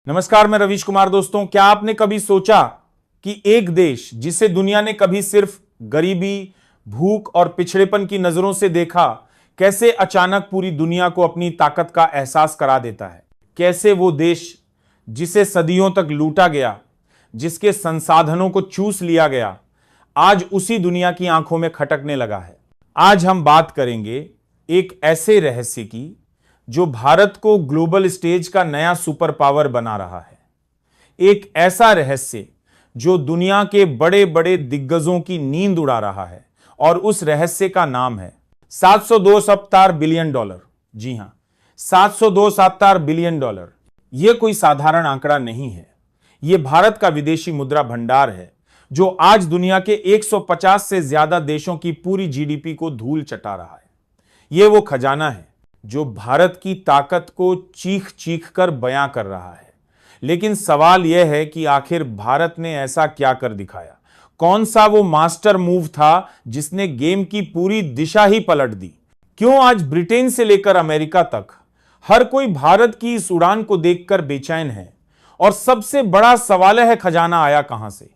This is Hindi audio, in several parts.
नमस्कार, मैं रवीश कुमार। दोस्तों, क्या आपने कभी सोचा कि एक देश जिसे दुनिया ने कभी सिर्फ गरीबी, भूख और पिछड़ेपन की नजरों से देखा, कैसे अचानक पूरी दुनिया को अपनी ताकत का एहसास करा देता है। कैसे वो देश जिसे सदियों तक लूटा गया, जिसके संसाधनों को चूस लिया गया, आज उसी दुनिया की आंखों में खटकने लगा है। आज हम बात करेंगे एक ऐसे रहस्य की जो भारत को ग्लोबल स्टेज का नया सुपर पावर बना रहा है। एक ऐसा रहस्य जो दुनिया के बड़े बड़े दिग्गजों की नींद उड़ा रहा है, और उस रहस्य का नाम है 702 बिलियन डॉलर। जी हां, 702 बिलियन डॉलर। यह कोई साधारण आंकड़ा नहीं है। यह भारत का विदेशी मुद्रा भंडार है जो आज दुनिया के 150 से ज्यादा देशों की पूरी जीडीपी को धूल चटा रहा है। यह वो खजाना है जो भारत की ताकत को चीख चीख कर बयां कर रहा है। लेकिन सवाल यह है कि आखिर भारत ने ऐसा क्या कर दिखाया? कौन सा वो मास्टर मूव था जिसने गेम की पूरी दिशा ही पलट दी? क्यों आज ब्रिटेन से लेकर अमेरिका तक हर कोई भारत की इस उड़ान को देखकर बेचैन है? और सबसे बड़ा सवाल है, खजाना आया कहां से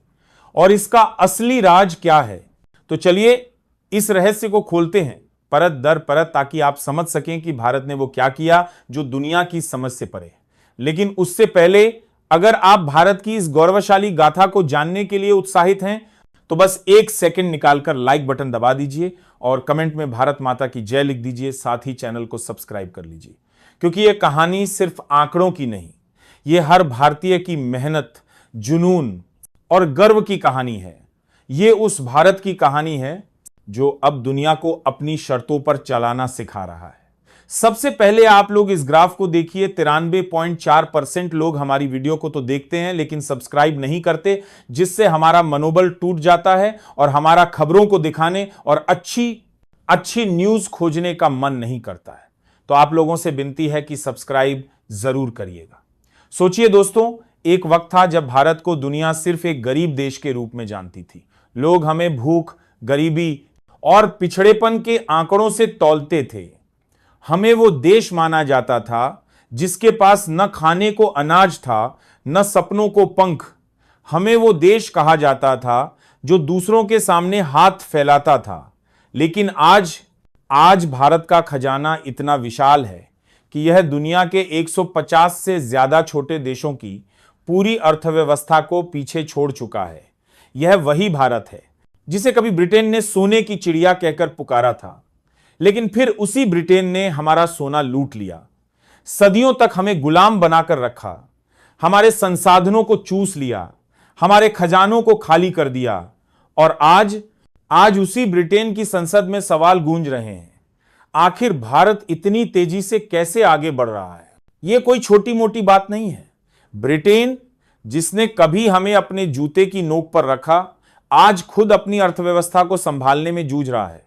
और इसका असली राज क्या है? तो चलिए इस रहस्य को खोलते हैं परत दर परत, ताकि आप समझ सकें कि भारत ने वो क्या किया जो दुनिया की समझ से परे। लेकिन उससे पहले, अगर आप भारत की इस गौरवशाली गाथा को जानने के लिए उत्साहित हैं तो बस एक सेकंड निकालकर लाइक बटन दबा दीजिए और कमेंट में भारत माता की जय लिख दीजिए। साथ ही चैनल को सब्सक्राइब कर लीजिए, क्योंकि यह कहानी सिर्फ आंकड़ों की नहीं, यह हर भारतीय की मेहनत, जुनून और गर्व की कहानी है। यह उस भारत की कहानी है जो अब दुनिया को अपनी शर्तों पर चलाना सिखा रहा है। सबसे पहले आप लोग इस ग्राफ को देखिए। 93.4% लोग हमारी वीडियो को तो देखते हैं लेकिन सब्सक्राइब नहीं करते, जिससे हमारा मनोबल टूट जाता है और हमारा खबरों को दिखाने और अच्छी न्यूज खोजने का मन नहीं करता है। तो आप लोगों से विनती है कि सब्सक्राइब जरूर करिएगा। सोचिए दोस्तों, एक वक्त था जब भारत को दुनिया सिर्फ एक गरीब देश के रूप में जानती थी। लोग हमें भूख, गरीबी और पिछड़ेपन के आंकड़ों से तौलते थे। हमें वो देश माना जाता था जिसके पास न खाने को अनाज था, न सपनों को पंख। हमें वो देश कहा जाता था जो दूसरों के सामने हाथ फैलाता था। लेकिन आज भारत का खजाना इतना विशाल है कि यह दुनिया के 150 से ज्यादा छोटे देशों की पूरी अर्थव्यवस्था को पीछे छोड़ चुका है। यह वही भारत है जिसे कभी ब्रिटेन ने सोने की चिड़िया कहकर पुकारा था, लेकिन फिर उसी ब्रिटेन ने हमारा सोना लूट लिया। सदियों तक हमें गुलाम बनाकर रखा, हमारे संसाधनों को चूस लिया, हमारे खजानों को खाली कर दिया। और आज उसी ब्रिटेन की संसद में सवाल गूंज रहे हैं, आखिर भारत इतनी तेजी से कैसे आगे बढ़ रहा है? यह कोई छोटी मोटी बात नहीं है। ब्रिटेन, जिसने कभी हमें अपने जूते की नोक पर रखा, आज खुद अपनी अर्थव्यवस्था को संभालने में जूझ रहा है।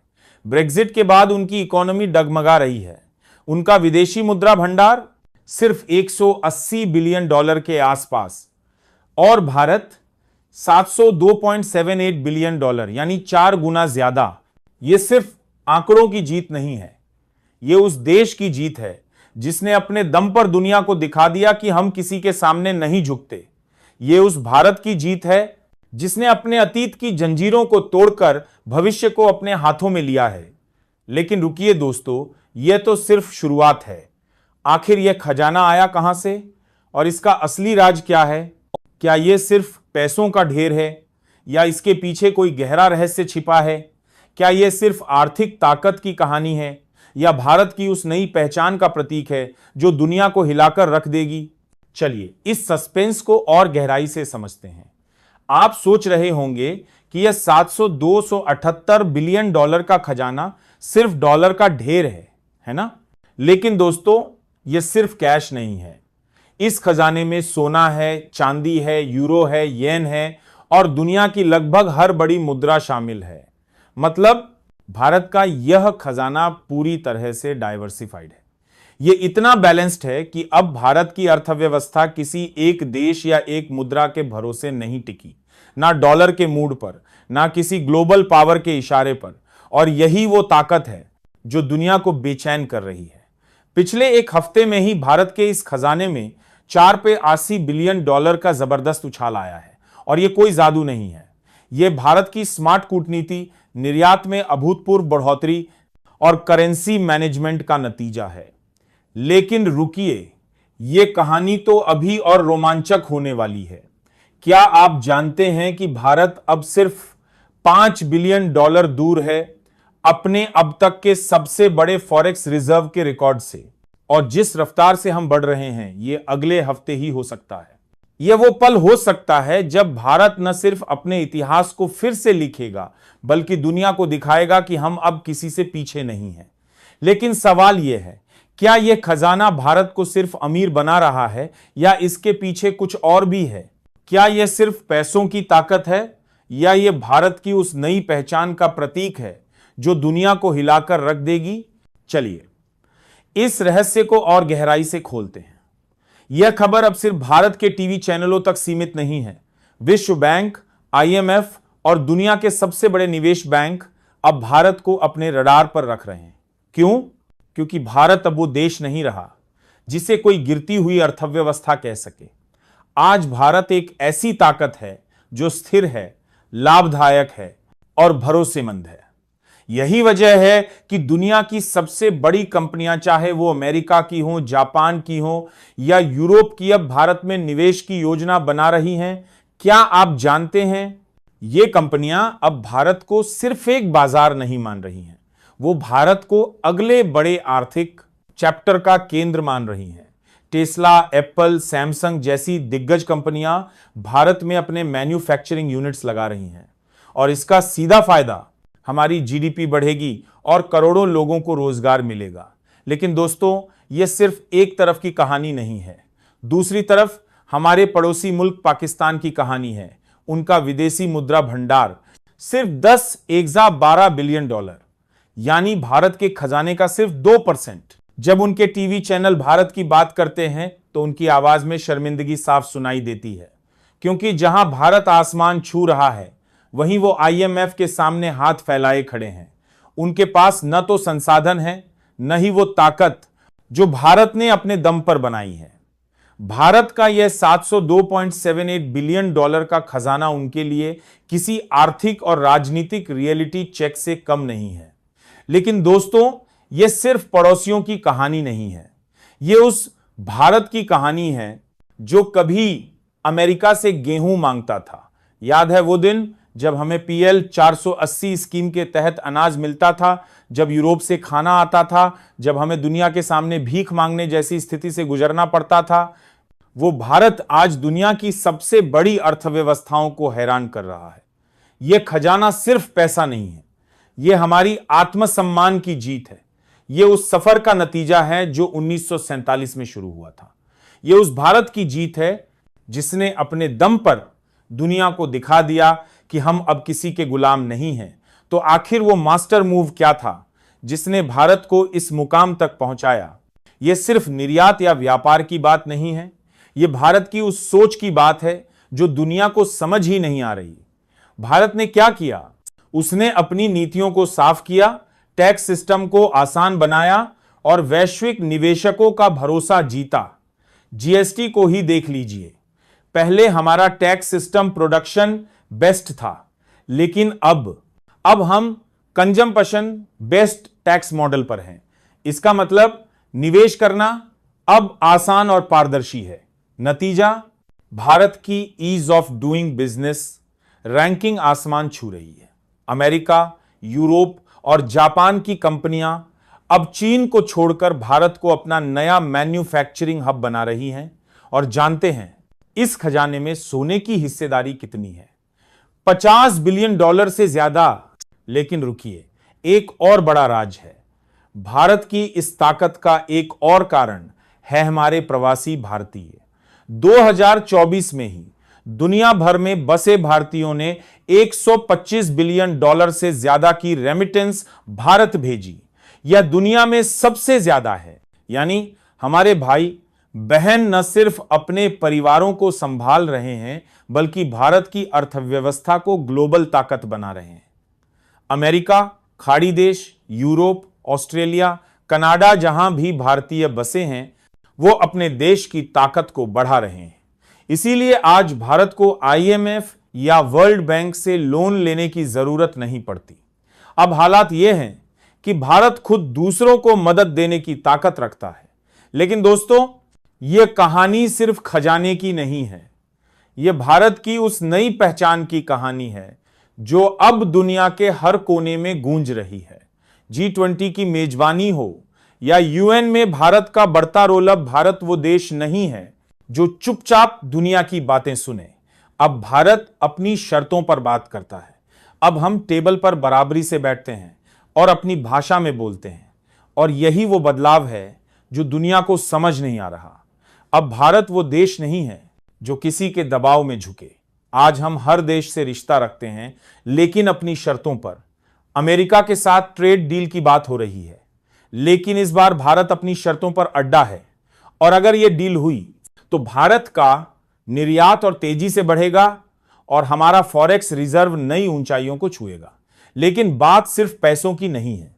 ब्रेक्जिट के बाद उनकी इकोनॉमी डगमगा रही है। उनका विदेशी मुद्रा भंडार सिर्फ 180 बिलियन डॉलर के आसपास, और भारत 702.78 बिलियन डॉलर, यानी 4 गुना ज्यादा। यह सिर्फ आंकड़ों की जीत नहीं है, यह उस देश की जीत है जिसने अपने दम पर दुनिया को दिखा दिया कि हम किसी के सामने नहीं झुकते। यह उस भारत की जीत है जिसने अपने अतीत की जंजीरों को तोड़कर भविष्य को अपने हाथों में लिया है। लेकिन रुकिए दोस्तों, यह तो सिर्फ शुरुआत है। आखिर यह खजाना आया कहां से और इसका असली राज क्या है? क्या यह सिर्फ पैसों का ढेर है या इसके पीछे कोई गहरा रहस्य छिपा है? क्या यह सिर्फ आर्थिक ताकत की कहानी है या भारत की उस नई पहचान का प्रतीक है जो दुनिया को हिलाकर रख देगी? चलिए इस सस्पेंस को और गहराई से समझते हैं। आप सोच रहे होंगे कि यह 278 बिलियन डॉलर का खजाना सिर्फ डॉलर का ढेर है ना? लेकिन दोस्तों, यह सिर्फ कैश नहीं है। इस खजाने में सोना है, चांदी है, यूरो है, येन है और दुनिया की लगभग हर बड़ी मुद्रा शामिल है। मतलब भारत का यह खजाना पूरी तरह से डाइवर्सिफाइड है। यह इतना बैलेंस्ड है कि अब भारत की अर्थव्यवस्था किसी एक देश या एक मुद्रा के भरोसे नहीं टिकी, ना डॉलर के मूड पर, ना किसी ग्लोबल पावर के इशारे पर। और यही वो ताकत है जो दुनिया को बेचैन कर रही है। पिछले एक हफ्ते में ही भारत के इस खजाने में 4 पे $80 बिलियन का जबरदस्त उछाल आया है। और यह कोई जादू नहीं है, यह भारत की स्मार्ट कूटनीति, निर्यात में अभूतपूर्व बढ़ोतरी और करेंसी मैनेजमेंट का नतीजा है। लेकिन रुकिए, यह कहानी तो अभी और रोमांचक होने वाली है। क्या आप जानते हैं कि भारत अब सिर्फ $5 बिलियन दूर है अपने अब तक के सबसे बड़े फॉरेक्स रिजर्व के रिकॉर्ड से? और जिस रफ्तार से हम बढ़ रहे हैं, यह अगले हफ्ते ही हो सकता है। यह वो पल हो सकता है जब भारत न सिर्फ अपने इतिहास को फिर से लिखेगा, बल्कि दुनिया को दिखाएगा कि हम अब किसी से पीछे नहीं हैं। लेकिन सवाल यह है, क्या यह खजाना भारत को सिर्फ अमीर बना रहा है या इसके पीछे कुछ और भी है? क्या यह सिर्फ पैसों की ताकत है या यह भारत की उस नई पहचान का प्रतीक है जो दुनिया को हिलाकर रख देगी? चलिए इस रहस्य को और गहराई से खोलते हैं। यह खबर अब सिर्फ भारत के टीवी चैनलों तक सीमित नहीं है। विश्व बैंक, IMF और दुनिया के सबसे बड़े निवेश बैंक अब भारत को अपने रडार पर रख रहे हैं। क्यों? क्योंकि भारत अब वो देश नहीं रहा जिसे कोई गिरती हुई अर्थव्यवस्था कह सके। आज भारत एक ऐसी ताकत है जो स्थिर है, लाभदायक है और भरोसेमंद है। यही वजह है कि दुनिया की सबसे बड़ी कंपनियां, चाहे वो अमेरिका की हो, जापान की हो या यूरोप की, अब भारत में निवेश की योजना बना रही हैं। क्या आप जानते हैं, ये कंपनियां अब भारत को सिर्फ एक बाजार नहीं मान रही हैं, वो भारत को अगले बड़े आर्थिक चैप्टर का केंद्र मान रही हैं। टेस्ला, एप्पल, सैमसंग जैसी दिग्गज कंपनियां भारत में अपने मैन्युफैक्चरिंग यूनिट्स लगा रही हैं और इसका सीधा फायदा हमारी GDP बढ़ेगी और करोड़ों लोगों को रोजगार मिलेगा। लेकिन दोस्तों, यह सिर्फ एक तरफ की कहानी नहीं है। दूसरी तरफ हमारे पड़ोसी मुल्क पाकिस्तान की कहानी है। उनका विदेशी मुद्रा भंडार सिर्फ 10,12 बिलियन डॉलर, यानी भारत के खजाने का सिर्फ 2%। जब उनके टीवी चैनल भारत की बात करते हैं तो उनकी आवाज में शर्मिंदगी साफ सुनाई देती है, क्योंकि जहां भारत आसमान छू रहा है, वहीं वो IMF के सामने हाथ फैलाए खड़े हैं। उनके पास न तो संसाधन है, न ही वो ताकत जो भारत ने अपने दम पर बनाई है। भारत का यह $702.78 बिलियन का खजाना उनके लिए किसी आर्थिक और राजनीतिक रियलिटी चेक से कम नहीं है। लेकिन दोस्तों, यह सिर्फ पड़ोसियों की कहानी नहीं है, यह उस भारत की कहानी है जो कभी अमेरिका से गेहूं मांगता था। याद है वो दिन जब हमें PL 480 स्कीम के तहत अनाज मिलता था, जब यूरोप से खाना आता था, जब हमें दुनिया के सामने भीख मांगने जैसी स्थिति से गुजरना पड़ता था। वो भारत आज दुनिया की सबसे बड़ी अर्थव्यवस्थाओं को हैरान कर रहा है। यह खजाना सिर्फ पैसा नहीं है, यह हमारी आत्मसम्मान की जीत है। यह उस सफर का नतीजा है जो 1947 में शुरू हुआ था। यह उस भारत की जीत है जिसने अपने दम पर दुनिया को दिखा दिया कि हम अब किसी के गुलाम नहीं हैं। तो आखिर वो मास्टर मूव क्या था जिसने भारत को इस मुकाम तक पहुंचाया? यह सिर्फ निर्यात या व्यापार की बात नहीं है, यह भारत की उस सोच की बात है जो दुनिया को समझ ही नहीं आ रही। भारत ने क्या किया? उसने अपनी नीतियों को साफ किया, टैक्स सिस्टम को आसान बनाया और वैश्विक निवेशकों का भरोसा जीता। GST को ही देख लीजिए। पहले हमारा टैक्स सिस्टम प्रोडक्शन बेस्ट था, लेकिन अब हम कंजम्पशन बेस्ट टैक्स मॉडल पर हैं। इसका मतलब निवेश करना अब आसान और पारदर्शी है। नतीजा, भारत की ease of doing business ranking आसमान छू रही है। अमेरिका, यूरोप और जापान की कंपनियां अब चीन को छोड़कर भारत को अपना नया मैन्युफैक्चरिंग हब बना रही हैं। और जानते हैं इस खजाने में सोने की हिस्सेदारी कितनी है? $50 बिलियन से ज्यादा। लेकिन रुकिए, एक और बड़ा राज है। भारत की इस ताकत का एक और कारण है हमारे प्रवासी भारतीय। 2024 में ही दुनिया भर में बसे भारतीयों ने $125 बिलियन से ज्यादा की रेमिटेंस भारत भेजी। यह दुनिया में सबसे ज्यादा है। यानी हमारे भाई बहन न सिर्फ अपने परिवारों को संभाल रहे हैं, बल्कि भारत की अर्थव्यवस्था को ग्लोबल ताकत बना रहे हैं। अमेरिका, खाड़ी देश, यूरोप, ऑस्ट्रेलिया, कनाडा जहां भी भारतीय बसे हैं, वो अपने देश की ताकत को बढ़ा रहे हैं। इसीलिए आज भारत को IMF या वर्ल्ड बैंक से लोन लेने की जरूरत नहीं पड़ती। अब हालात ये हैं कि भारत खुद दूसरों को मदद देने की ताकत रखता है। लेकिन दोस्तों, यह कहानी सिर्फ खजाने की नहीं है, यह भारत की उस नई पहचान की कहानी है जो अब दुनिया के हर कोने में गूंज रही है। G20 की मेजबानी हो या UN में भारत का बढ़ता रोल, अब भारत वो देश नहीं है जो चुपचाप दुनिया की बातें सुने। अब भारत अपनी शर्तों पर बात करता है। अब हम टेबल पर बराबरी से बैठते हैं और अपनी भाषा में बोलते हैं, और यही वो बदलाव है जो दुनिया को समझ नहीं आ रहा। अब भारत वो देश नहीं है जो किसी के दबाव में झुके। आज हम हर देश से रिश्ता रखते हैं, लेकिन अपनी शर्तों पर। अमेरिका के साथ ट्रेड डील की बात हो रही है, लेकिन इस बार भारत अपनी शर्तों पर अड्डा है, और अगर यह डील हुई तो भारत का निर्यात और तेजी से बढ़ेगा और हमारा फॉरेक्स रिजर्व नई ऊंचाइयों को छुएगा। लेकिन बात सिर्फ पैसों की नहीं है।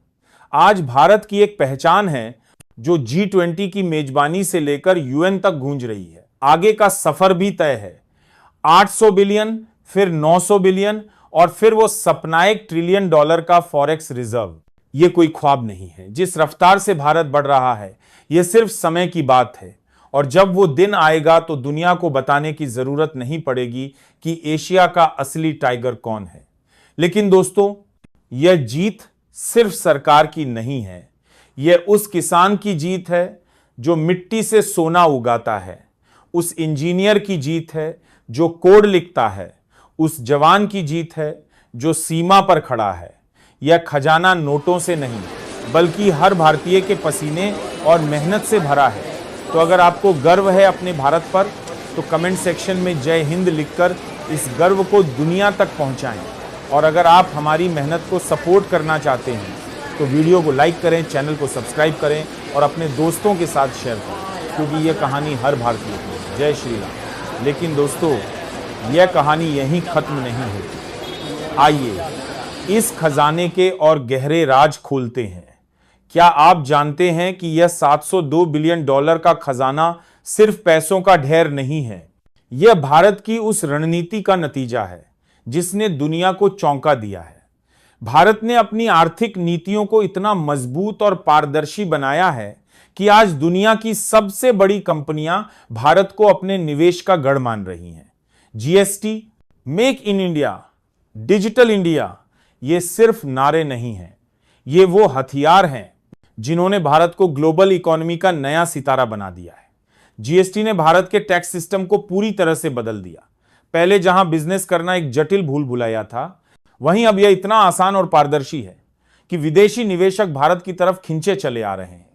आज भारत की एक पहचान है जो G20 की मेजबानी से लेकर UN तक गूंज रही है। आगे का सफर भी तय है। 800 बिलियन, फिर 900 बिलियन, और फिर वो सपनाएक $1 ट्रिलियन का फॉरेक्स रिजर्व। ये कोई ख्वाब नहीं है। जिस रफ्तार से भारत बढ़ रहा है, यह सिर्फ समय की बात है, और जब वो दिन आएगा तो दुनिया को बताने की जरूरत नहीं पड़ेगी कि एशिया का असली टाइगर कौन है। लेकिन दोस्तों, यह जीत सिर्फ सरकार की नहीं है, यह उस किसान की जीत है जो मिट्टी से सोना उगाता है, उस इंजीनियर की जीत है जो कोड लिखता है, उस जवान की जीत है जो सीमा पर खड़ा है। यह खजाना नोटों से नहीं, बल्कि हर भारतीय के पसीने और मेहनत से भरा है। तो अगर आपको गर्व है अपने भारत पर, तो कमेंट सेक्शन में जय हिंद लिखकर इस गर्व को दुनिया तक पहुंचाएं। और अगर आप हमारी मेहनत को सपोर्ट करना चाहते हैं तो वीडियो को लाइक करें, चैनल को सब्सक्राइब करें और अपने दोस्तों के साथ शेयर करें, क्योंकि यह कहानी हर भारतीय की है। जय श्री राम। लेकिन दोस्तों, यह कहानी यहीं खत्म नहीं होती। आइए इस खजाने के और गहरे राज खोलते हैं। क्या आप जानते हैं कि यह $702 बिलियन का खजाना सिर्फ पैसों का ढेर नहीं है, यह भारत की उस रणनीति का नतीजा है जिसने दुनिया को चौंका दिया है। भारत ने अपनी आर्थिक नीतियों को इतना मजबूत और पारदर्शी बनाया है कि आज दुनिया की सबसे बड़ी कंपनियां भारत को अपने निवेश का गढ़ मान रही हैं। GST, make in India, digital India, ये सिर्फ नारे नहीं हैं, ये वो हथियार हैं जिन्होंने भारत को ग्लोबल इकोनॉमी का नया सितारा बना दिया है। GST ने भारत के टैक्स सिस्टम को पूरी तरह से बदल दिया। पहले जहां बिजनेस करना एक जटिल भूल भुलैया था, वहीं अब यह इतना आसान और पारदर्शी है कि विदेशी निवेशक भारत की तरफ खिंचे चले आ रहे हैं।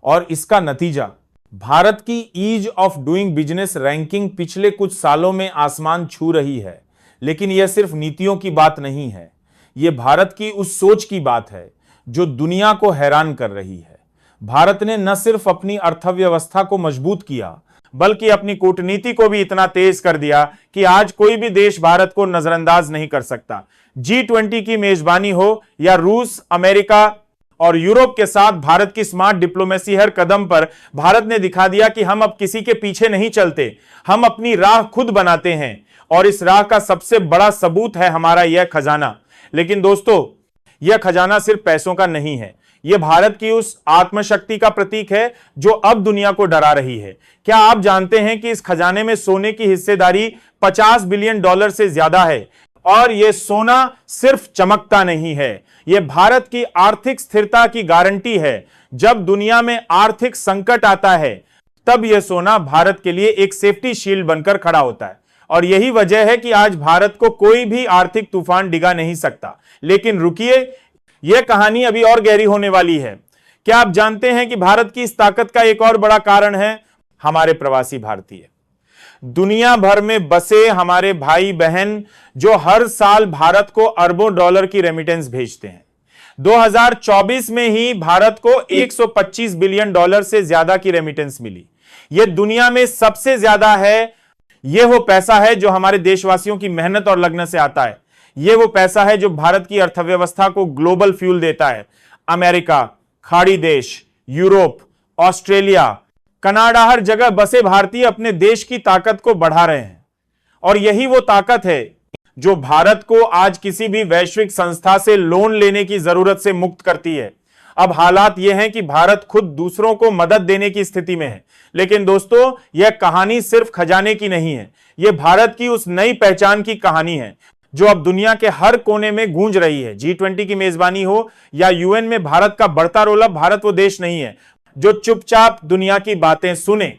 और इसका नतीजा, भारत की ease of doing business ranking पिछले कुछ सालों में आसमान छू रही है। लेकिन यह सिर्फ नीतियों की बात नहीं है, यह भारत की उस सोच की बात है जो दुनिया को हैरान कर रही है। भारत ने न सिर्फ अपनी अर्थव्यवस्था को मजबूत किया, बल्कि अपनी कूटनीति को भी इतना तेज कर दिया कि आज कोई भी देश भारत को नजरअंदाज नहीं कर सकता। G20 की मेजबानी हो या रूस, अमेरिका और यूरोप के साथ भारत की स्मार्ट डिप्लोमेसी, हर कदम पर भारत ने दिखा दिया कि हम अब किसी के पीछे नहीं चलते, हम अपनी राह खुद बनाते हैं। और इस राह का सबसे बड़ा सबूत है हमारा यह खजाना। लेकिन दोस्तों, यह खजाना सिर्फ पैसों का नहीं है, यह भारत की उस आत्मशक्ति का प्रतीक है जो अब दुनिया को डरा रही है। क्या आप जानते हैं कि इस खजाने में सोने की हिस्सेदारी $50 बिलियन से ज्यादा है? और यह सोना सिर्फ चमकता नहीं है, यह भारत की आर्थिक स्थिरता की गारंटी है। जब दुनिया में आर्थिक संकट आता है, तब यह सोना भारत के लिए एक सेफ्टी शील्ड बनकर खड़ा होता है। और यही वजह है कि आज भारत को कोई भी आर्थिक तूफान डिगा नहीं सकता। लेकिन रुकिए, यह कहानी अभी और गहरी होने वाली है। क्या आप जानते हैं कि भारत की इस ताकत का एक और बड़ा कारण है हमारे प्रवासी भारतीय। दुनिया भर में बसे हमारे भाई बहन जो हर साल भारत को अरबों डॉलर की रेमिटेंस भेजते हैं। 2024 में ही भारत को $125 बिलियन से ज्यादा की रेमिटेंस मिली। यह दुनिया में सबसे ज्यादा है। यह वो पैसा है जो हमारे देशवासियों की मेहनत और लगन से आता है। यह वो पैसा है जो भारत की अर्थव्यवस्था को ग्लोबल फ्यूल देता है। अमेरिका, खाड़ी देश, यूरोप, ऑस्ट्रेलिया, कनाडा, हर जगह बसे भारतीय अपने देश की ताकत को बढ़ा रहे हैं और यही वो ताकत है जो भारत को आज किसी भी वैश्विक संस्था से लोन लेने की जरूरत से मुक्त करती है। अब हालात यह हैं कि भारत खुद दूसरों को मदद देने की स्थिति में है। लेकिन दोस्तों, यह कहानी सिर्फ खजाने की नहीं है, यह भारत की उस नई पहचान की कहानी है जो अब दुनिया के हर कोने में गूंज रही है। G20 की मेजबानी हो या यूएन में भारत का बढ़ता रोल, अब भारत वो देश नहीं है जो चुपचाप दुनिया की बातें सुने।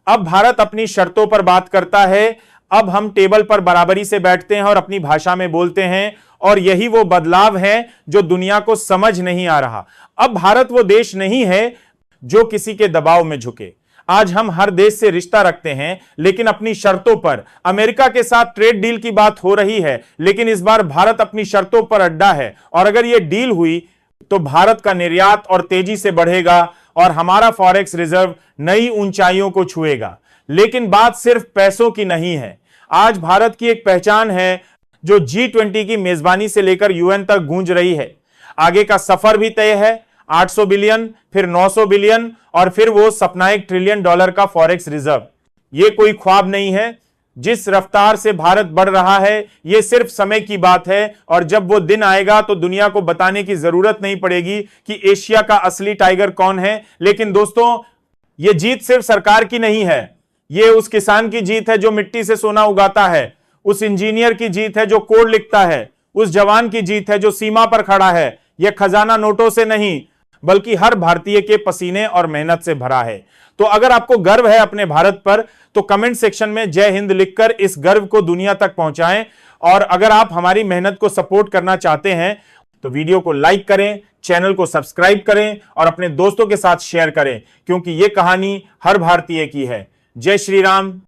अब भारत अपनी शर्तों पर बात करता है। अब हम टेबल पर बराबरी से बैठते हैं और अपनी भाषा में बोलते हैं, और यही वो बदलाव है जो दुनिया को समझ नहीं आ रहा। अब भारत वो देश नहीं है जो किसी के दबाव में झुके। आज हम हर देश से रिश्ता रखते हैं, लेकिन अपनी शर्तों पर। अमेरिका के साथ ट्रेड डील की बात हो रही है, लेकिन इस बार भारत अपनी शर्तों पर अड्डा है, और अगर यह डील हुई तो भारत का निर्यात और तेजी से बढ़ेगा और हमारा फॉरेक्स रिजर्व नई ऊंचाइयों को छुएगा। लेकिन बात सिर्फ पैसों की नहीं है। आज भारत की एक पहचान है जो G20 की मेजबानी से लेकर यूएन तक गूंज रही है। आगे का सफर भी तय है, 800 बिलियन, फिर 900 बिलियन, और फिर वो सपना $1 ट्रिलियन का फॉरेक्स रिजर्व। ये कोई ख्वाब नहीं है। जिस रफ्तार से भारत बढ़ रहा है, ये सिर्फ समय की बात है, और जब वो दिन आएगा तो दुनिया को बताने की जरूरत नहीं पड़ेगी कि एशिया का असली टाइगर कौन है। लेकिन दोस्तों, ये जीत सिर्फ सरकार की नहीं है, ये उस किसान की जीत है जो मिट्टी से सोना उगाता है, उस इंजीनियर की जीत है जो कोड लिखता है, उस जवान की जीत है जो सीमा पर खड़ा है। यह खजाना नोटों से नहीं, बल्कि हर भारतीय के पसीने और मेहनत से भरा है। तो अगर आपको गर्व है अपने भारत पर, तो कमेंट सेक्शन में जय हिंद लिखकर इस गर्व को दुनिया तक पहुंचाएं। और अगर आप हमारी मेहनत को सपोर्ट करना चाहते हैं तो वीडियो को लाइक करें, चैनल को सब्सक्राइब करें और अपने दोस्तों के साथ शेयर करें, क्योंकि यह कहानी हर भारतीय की है। जय श्री राम,